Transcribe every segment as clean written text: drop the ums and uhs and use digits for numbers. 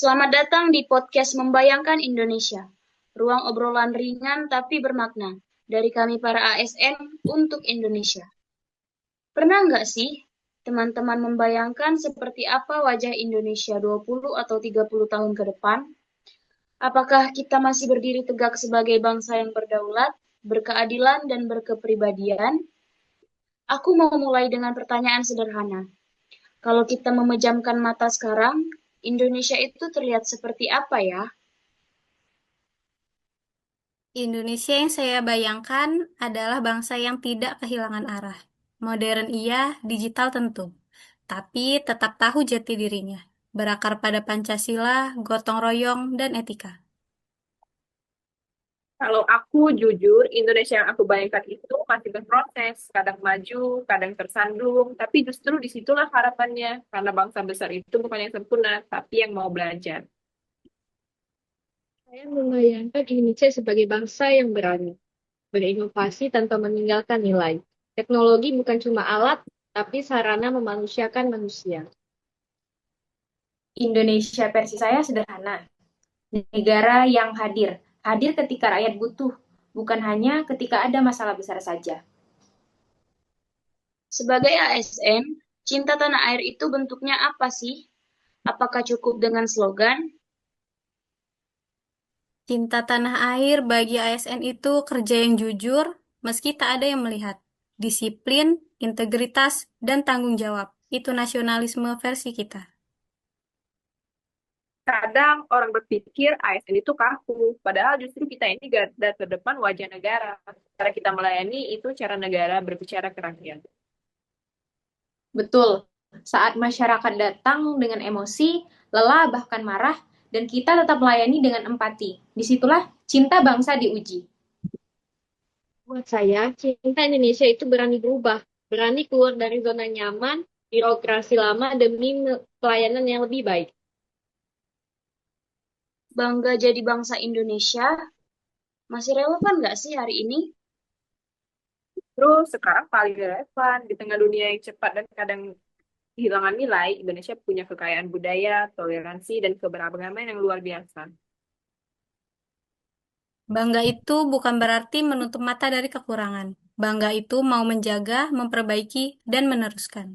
Selamat datang di podcast Membayangkan Indonesia, ruang obrolan ringan tapi bermakna dari kami para ASN untuk Indonesia. Pernah nggak sih teman-teman membayangkan seperti apa wajah Indonesia 20 atau 30 tahun ke depan? Apakah kita masih berdiri tegak sebagai bangsa yang berdaulat, berkeadilan, dan berkepribadian? Aku mau mulai dengan pertanyaan sederhana. Kalau kita memejamkan mata sekarang, Indonesia itu terlihat seperti apa ya? Indonesia yang saya bayangkan adalah bangsa yang tidak kehilangan arah. Modern iya, digital tentu, tapi tetap tahu jati dirinya, berakar pada Pancasila, gotong royong, dan etika. Kalau aku jujur, Indonesia yang aku bayangkan itu masih berproses, kadang maju, kadang tersandung, tapi justru disitulah harapannya, karena bangsa besar itu bukan yang sempurna, tapi yang mau belajar. Saya membayangkan Indonesia sebagai bangsa yang berani, berinovasi tanpa meninggalkan nilai. Teknologi bukan cuma alat, tapi sarana memanusiakan manusia. Indonesia versi saya sederhana. Negara yang hadir. Hadir ketika rakyat butuh, bukan hanya ketika ada masalah besar saja. Sebagai ASN, cinta tanah air itu bentuknya apa sih? Apakah cukup dengan slogan? Cinta tanah air bagi ASN itu kerja yang jujur, meski tak ada yang melihat. Disiplin, integritas, dan tanggung jawab. Itu nasionalisme versi kita. Kadang orang berpikir ASN itu kaku, padahal justru kita ini garda terdepan wajah negara. Cara kita melayani itu cara negara berbicara ke rakyat. Betul, saat masyarakat datang dengan emosi, lelah, bahkan marah, dan kita tetap melayani dengan empati. Disitulah cinta bangsa diuji. Buat saya, cinta Indonesia itu berani berubah, berani keluar dari zona nyaman, birokrasi lama demi pelayanan yang lebih baik. Bangga jadi bangsa Indonesia? Masih relevan nggak sih hari ini? Terus sekarang paling relevan di tengah dunia yang cepat dan kadang kehilangan nilai, Indonesia punya kekayaan budaya, toleransi, dan keberagaman yang luar biasa. Bangga itu bukan berarti menutup mata dari kekurangan. Bangga itu mau menjaga, memperbaiki, dan meneruskan.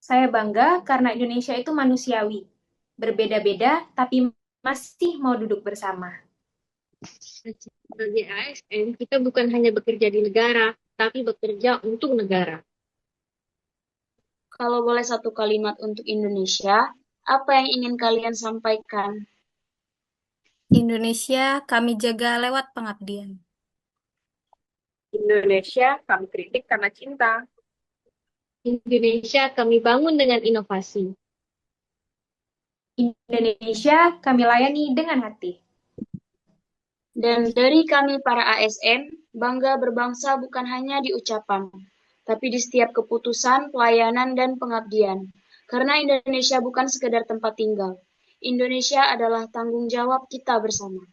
Saya bangga karena Indonesia itu manusiawi. Berbeda-beda, tapi masih mau duduk bersama. Sebagai ASN, kita bukan hanya bekerja di negara, tapi bekerja untuk negara. Kalau boleh satu kalimat untuk Indonesia, apa yang ingin kalian sampaikan? Indonesia kami jaga lewat pengabdian. Indonesia, kami kritik karena cinta. Indonesia kami bangun dengan inovasi. Indonesia kami layani dengan hati. Dan dari kami para ASN, bangga berbangsa bukan hanya di ucapan, tapi di setiap keputusan, pelayanan, dan pengabdian. Karena Indonesia bukan sekedar tempat tinggal. Indonesia adalah tanggung jawab kita bersama.